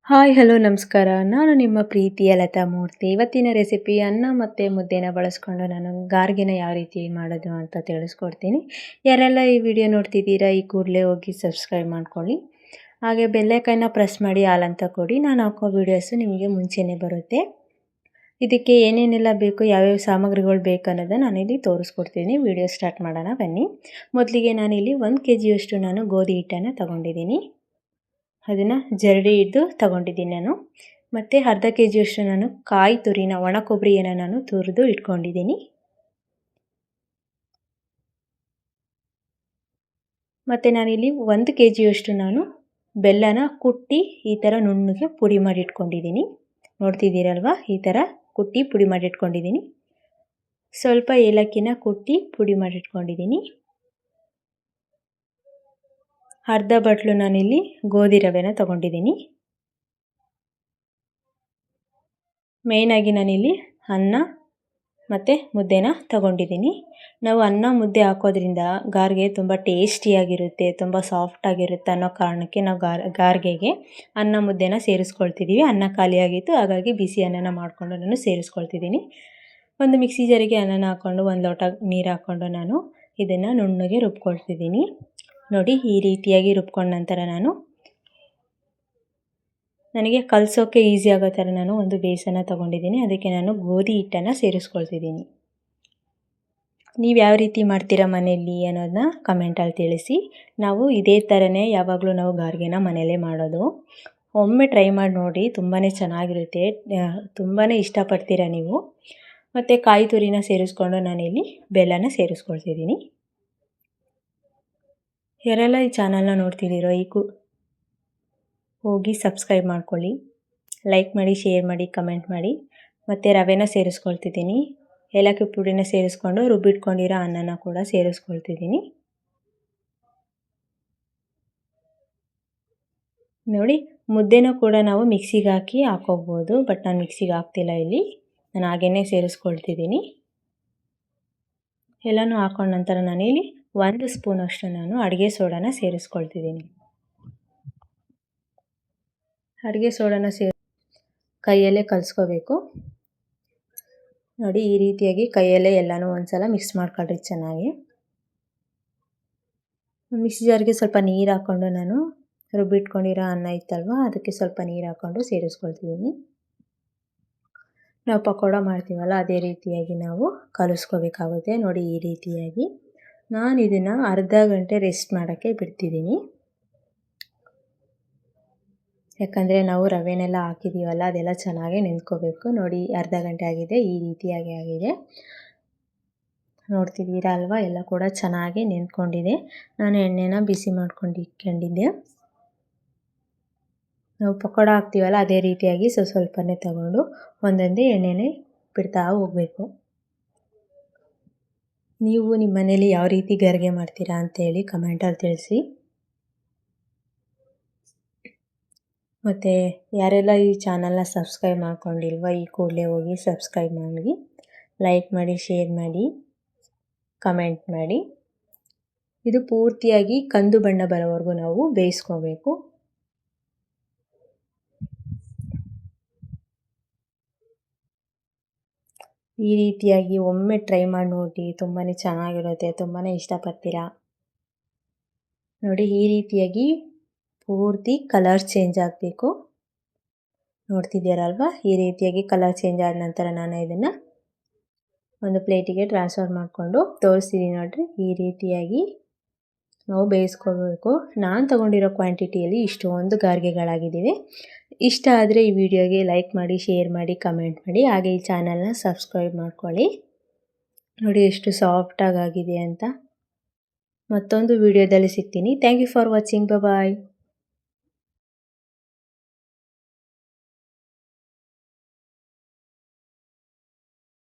Hi hello ನಮಸ್ಕಾರ. ನಾನು ನಿಮ್ಮ ಪ್ರೀತಿಯ ಲತಾ ಮೂರ್ತಿ. ಇವತ್ತಿನ ರೆಸಿಪಿ ಅನ್ನ ಮತ್ತು ಮುದ್ದೆನ ಬಳಸ್ಕೊಂಡು ನಾನು ಗಾರ್ಗೆನ ಯಾವ ರೀತಿ ಮಾಡೋದು ಅಂತ ತಿಳಿಸ್ಕೊಡ್ತೀನಿ. ಯಾರೆಲ್ಲ ಈ ವಿಡಿಯೋ ನೋಡ್ತಿದ್ದೀರಾ ಈ ಕೂಡಲೇ ಹೋಗಿ ಸಬ್ಸ್ಕ್ರೈಬ್ ಮಾಡ್ಕೊಳ್ಳಿ. ಹಾಗೆ ಬೆಲ್ಲೈಕನ್ನ ಪ್ರೆಸ್ ಮಾಡಿ ಆಲ್ ಅಂತ ಕೊಡಿ. ನಾನು ಹಾಕೋ ವೀಡಿಯೋಸು ನಿಮಗೆ ಮುಂಚೆನೇ ಬರುತ್ತೆ. ಇದಕ್ಕೆ ಏನೇನೆಲ್ಲ ಬೇಕು, ಯಾವ್ಯಾವ ಸಾಮಗ್ರಿಗಳು ಬೇಕು ಅನ್ನೋದನ್ನು ನಾನಿಲ್ಲಿ ತೋರಿಸ್ಕೊಡ್ತೀನಿ. ವಿಡಿಯೋ ಸ್ಟಾರ್ಟ್ ಮಾಡೋಣ ಬನ್ನಿ. ಮೊದಲಿಗೆ ನಾನಿಲ್ಲಿ 1 kg ನಾನು ಗೋಧಿ ಹಿಟ್ಟನ್ನು ತಗೊಂಡಿದ್ದೀನಿ. ಅದನ್ನು ಜರಡಿ ಹಿಡಿದು ತಗೊಂಡಿದ್ದೀನಿ ನಾನು. ಮತ್ತು ಅರ್ಧ kg ನಾನು ಕಾಯಿ ತುರಿನ ಒಣ ಕೊಬ್ಬರಿಯನ್ನು ನಾನು ತುರಿದು ಇಟ್ಕೊಂಡಿದ್ದೀನಿ. ಮತ್ತು ನಾನಿಲ್ಲಿ 1 kg ನಾನು ಬೆಲ್ಲನ ಕುಟ್ಟಿ ಈ ಥರ ನುಣ್ಣಗೆ ಪುಡಿ ಮಾಡಿ ಇಟ್ಕೊಂಡಿದ್ದೀನಿ. ನೋಡ್ತಿದ್ದೀರಲ್ವ, ಈ ಥರ ಕುಟ್ಟಿ ಪುಡಿ ಮಾಡಿ ಇಟ್ಕೊಂಡಿದ್ದೀನಿ. ಸ್ವಲ್ಪ ಏಲಕ್ಕಿನ ಕುಟ್ಟಿ ಪುಡಿ ಮಾಡಿ ಇಟ್ಕೊಂಡಿದ್ದೀನಿ. ಅರ್ಧ ಬಟ್ಲು ನಾನಿಲ್ಲಿ ಗೋಧಿ ರವೆನ ತಗೊಂಡಿದ್ದೀನಿ. ಮೇಯ್ನಾಗಿ ನಾನಿಲ್ಲಿ ಅನ್ನ ಮತ್ತು ಮುದ್ದೆನ ತಗೊಂಡಿದ್ದೀನಿ. ನಾವು ಅನ್ನ ಮುದ್ದೆ ಹಾಕೋದ್ರಿಂದ ಗಾರ್ಗೆ ತುಂಬ ಟೇಸ್ಟಿಯಾಗಿರುತ್ತೆ, ತುಂಬ ಸಾಫ್ಟಾಗಿರುತ್ತೆ ಅನ್ನೋ ಕಾರಣಕ್ಕೆ ನಾವು ಗಾರ್ಗೆಗೆ ಅನ್ನ ಮುದ್ದೆನ ಸೇರಿಸ್ಕೊಳ್ತಿದ್ದೀವಿ. ಅನ್ನ ಖಾಲಿಯಾಗಿತ್ತು, ಹಾಗಾಗಿ ಬಿಸಿ ಅನ್ನನ ಮಾಡಿಕೊಂಡು ನಾನು ಸೇರಿಸ್ಕೊಳ್ತಿದ್ದೀನಿ. ಒಂದು ಮಿಕ್ಸಿ ಜಾರಿಗೆ ಅನ್ನನ ಹಾಕ್ಕೊಂಡು 1 ಲೋಟ ನೀರು ಹಾಕ್ಕೊಂಡು ನಾನು ಇದನ್ನು ನುಣ್ಣಗೆ ರುಬ್ಕೊಳ್ತಿದ್ದೀನಿ. ನೋಡಿ, ಈ ರೀತಿಯಾಗಿ ರುಬ್ಕೊಂಡ ನಂತರ ನನಗೆ ಕಲಸೋಕ್ಕೆ ಈಸಿ ಆಗೋ ಥರ ನಾನು ಒಂದು ಬೇಸನ್ನ ತೊಗೊಂಡಿದ್ದೀನಿ. ಅದಕ್ಕೆ ನಾನು ಗೋಧಿ ಹಿಟ್ಟನ್ನು ಸೇರಿಸ್ಕೊಳ್ತಿದ್ದೀನಿ. ನೀವು ಯಾವ ರೀತಿ ಮಾಡ್ತೀರಾ ಮನೆಯಲ್ಲಿ ಅನ್ನೋದನ್ನ ಕಮೆಂಟಲ್ಲಿ ತಿಳಿಸಿ. ನಾವು ಇದೇ ಥರನೇ ಯಾವಾಗಲೂ ನಾವು ಗಾರ್ಗೆನ ಮನೆಯಲ್ಲೇ ಮಾಡೋದು. ಒಮ್ಮೆ ಟ್ರೈ ಮಾಡಿ ನೋಡಿ, ತುಂಬಾ ಚೆನ್ನಾಗಿರುತ್ತೆ, ತುಂಬಾ ಇಷ್ಟಪಡ್ತೀರಾ ನೀವು. ಮತ್ತು ಕಾಯಿ ತುರಿನ ಸೇರಿಸ್ಕೊಂಡು ನಾನಿಲ್ಲಿ ಬೆಲ್ಲನ ಸೇರಿಸ್ಕೊಳ್ತಿದ್ದೀನಿ. ಯಾರೆಲ್ಲ ಈ ಚಾನಲ್ನ ನೋಡ್ತಿದ್ದೀರೋ ಹೋಗಿ ಸಬ್ಸ್ಕ್ರೈಬ್ ಮಾಡ್ಕೊಳ್ಳಿ, ಲೈಕ್ ಮಾಡಿ, ಶೇರ್ ಮಾಡಿ, ಕಮೆಂಟ್ ಮಾಡಿ. ಮತ್ತು ರವೆನ ಸೇರಿಸ್ಕೊಳ್ತಿದ್ದೀನಿ. ಏಲಕ್ಕಿ ಪುಡಿನ ಸೇರಿಸ್ಕೊಂಡು ರುಬ್ಬಿಟ್ಕೊಂಡಿರೋ ಅನ್ನನ ಕೂಡ ಸೇರಿಸ್ಕೊಳ್ತಿದ್ದೀನಿ. ನೋಡಿ, ಮುದ್ದೆನೂ ಕೂಡ ನಾವು ಮಿಕ್ಸಿಗೆ ಹಾಕೋಬೋದು, ಬಟ್ ನಾನು ಮಿಕ್ಸಿಗೆ ಹಾಕ್ತಿಲ್ಲ ಇಲ್ಲಿ. ನಾನು ಹಾಗೇ ಸೇರಿಸ್ಕೊಳ್ತಿದ್ದೀನಿ. ಎಲ್ಲನೂ ಹಾಕೊಂಡ ನಂತರ ನಾನಿಲ್ಲಿ 1 ಸ್ಪೂನಷ್ಟು ನಾನು ಅಡುಗೆ ಸೋಡಾನ ಸೇರಿಸ್ಕೊಳ್ತಿದ್ದೀನಿ. ಅಡುಗೆ ಸೋಡಾನ ಕೈಯಲ್ಲೇ ಕಲಿಸ್ಕೋಬೇಕು. ನೋಡಿ, ಈ ರೀತಿಯಾಗಿ ಕೈಯಲ್ಲೇ ಎಲ್ಲನೂ ಒಂದು ಸಲ ಮಿಕ್ಸ್ ಮಾಡ್ಕೊಳ್ರಿ ಚೆನ್ನಾಗಿ. ಮಿಕ್ಸಿ ಜಾರ್ಗೆ ಸ್ವಲ್ಪ ನೀರು ಹಾಕ್ಕೊಂಡು ನಾನು ರುಬ್ಬಿಟ್ಕೊಂಡಿರೋ ಅನ್ನ ಇತ್ತಲ್ವ, ಅದಕ್ಕೆ ಸ್ವಲ್ಪ ನೀರು ಹಾಕ್ಕೊಂಡು ಸೇರಿಸ್ಕೊಳ್ತಿದ್ದೀನಿ. ನಾವು ಪಕೋಡ ಮಾಡ್ತೀವಲ್ಲ, ಅದೇ ರೀತಿಯಾಗಿ ನಾವು ಕಲಿಸ್ಕೋಬೇಕಾಗುತ್ತೆ. ನೋಡಿ, ಈ ರೀತಿಯಾಗಿ ನಾನು ಇದನ್ನು ಅರ್ಧ ಗಂಟೆ ರೆಸ್ಟ್ ಮಾಡೋಕ್ಕೆ ಬಿಡ್ತಿದ್ದೀನಿ. ಯಾಕಂದರೆ ನಾವು ರವೆನೆಲ್ಲ ಹಾಕಿದ್ದೀವಲ್ಲ, ಅದೆಲ್ಲ ಚೆನ್ನಾಗಿ ನೆಂದ್ಕೋಬೇಕು. ನೋಡಿ, ಅರ್ಧ ಗಂಟೆ ಆಗಿದೆ, ಈ ರೀತಿಯಾಗಿ ಆಗಿದೆ. ನೋಡ್ತಿದ್ದೀರಾ ಅಲ್ವಾ, ಎಲ್ಲ ಕೂಡ ಚೆನ್ನಾಗಿ ನೆಂದ್ಕೊಂಡಿದೆ. ನಾನು ಎಣ್ಣೆನ ಬಿಸಿ ಮಾಡ್ಕೊಂಡು ಇಟ್ಕೊಂಡಿದ್ದೆ. ನಾವು ಪಕೋಡ ಹಾಕ್ತೀವಲ್ಲ, ಅದೇ ರೀತಿಯಾಗಿ ಸ್ವಲ್ಪನೇ ತಗೊಂಡು ಒಂದೊಂದೇ ಎಣ್ಣೆನೇ ಬಿಡ್ತಾ ಹೋಗಬೇಕು. ನೀವು ನಿಮ್ಮ ಮನೇಲಿ ಯಾವ ರೀತಿ ಗಾರ್ಗೆ ಮಾಡ್ತೀರಾ ಅಂತೇಳಿ ಕಮೆಂಟಲ್ಲಿ ತಿಳಿಸಿ. ಮತ್ತು ಯಾರೆಲ್ಲ ಈ ಚಾನಲ್ನ ಸಬ್ಸ್ಕ್ರೈಬ್ ಮಾಡ್ಕೊಂಡಿಲ್ವ, ಈ ಕೂಡಲೇ ಹೋಗಿ ಸಬ್ಸ್ಕ್ರೈಬ್ ಮಾಡಿ, ಲೈಕ್ ಮಾಡಿ, ಶೇರ್ ಮಾಡಿ, ಕಮೆಂಟ್ ಮಾಡಿ. ಇದು ಪೂರ್ತಿಯಾಗಿ ಕಂದು ಬಣ್ಣ ಬರೋವರೆಗೂ ನಾವು ಬೇಯಿಸ್ಕೋಬೇಕು. ಈ ರೀತಿಯಾಗಿ ಒಮ್ಮೆ ಟ್ರೈ ಮಾಡಿ ನೋಡಿ, ತುಂಬಾ ಚೆನ್ನಾಗಿರುತ್ತೆ, ತುಂಬಾ ಇಷ್ಟಪಡ್ತೀರಾ. ನೋಡಿ, ಈ ರೀತಿಯಾಗಿ ಪೂರ್ತಿ ಕಲರ್ ಚೇಂಜ್ ಆಗಬೇಕು. ನೋಡ್ತಿದ್ದೀರಲ್ವ, ಈ ರೀತಿಯಾಗಿ ಕಲರ್ ಚೇಂಜ್ ಆದ ನಂತರ ನಾನು ಇದನ್ನು ಒಂದು ಪ್ಲೇಟಿಗೆ ಟ್ರಾನ್ಸ್ಫರ್ ಮಾಡಿಕೊಂಡು ತೋರಿಸ್ತೀನಿ. ನೋಡಿರಿ, ಈ ರೀತಿಯಾಗಿ ನಾವು ಬೇಯಿಸ್ಕೋಬೇಕು. ನಾನು ತೊಗೊಂಡಿರೋ ಕ್ವಾಂಟಿಟಿಯಲ್ಲಿ ಇಷ್ಟೊಂದು ಗಾರ್ಗೆಗಳಾಗಿದ್ದೀವಿ. ಇಷ್ಟ ಆದರೆ ಈ ವಿಡಿಯೋಗೆ ಲೈಕ್ ಮಾಡಿ, ಶೇರ್ ಮಾಡಿ, ಕಮೆಂಟ್ ಮಾಡಿ. ಹಾಗೆ ಈ ಚಾನಲ್ನ ಸಬ್ಸ್ಕ್ರೈಬ್ ಮಾಡ್ಕೊಳ್ಳಿ. ನೋಡಿ, ಎಷ್ಟು ಸಾಫ್ಟಾಗಿ ಆಗಿದೆ ಅಂತ. ಮತ್ತೊಂದು ವಿಡಿಯೋದಲ್ಲಿ ಸಿಗ್ತೀನಿ. Thank you for watching. Bye.